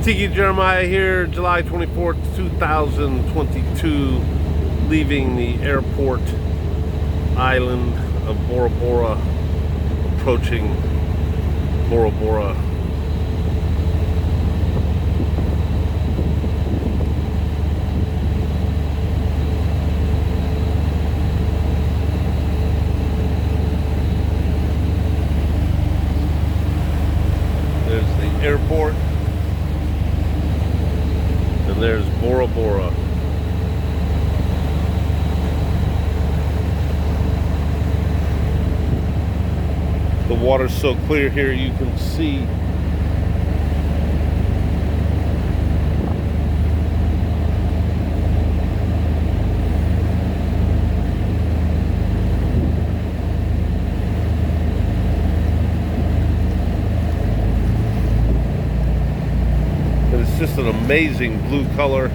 Tiki Jeremiah here, July 24th, 2022, leaving the airport island of Bora, approaching Bora. There's the airport. And there's Bora. The water's so clear here you can see and it's just an amazing blue color.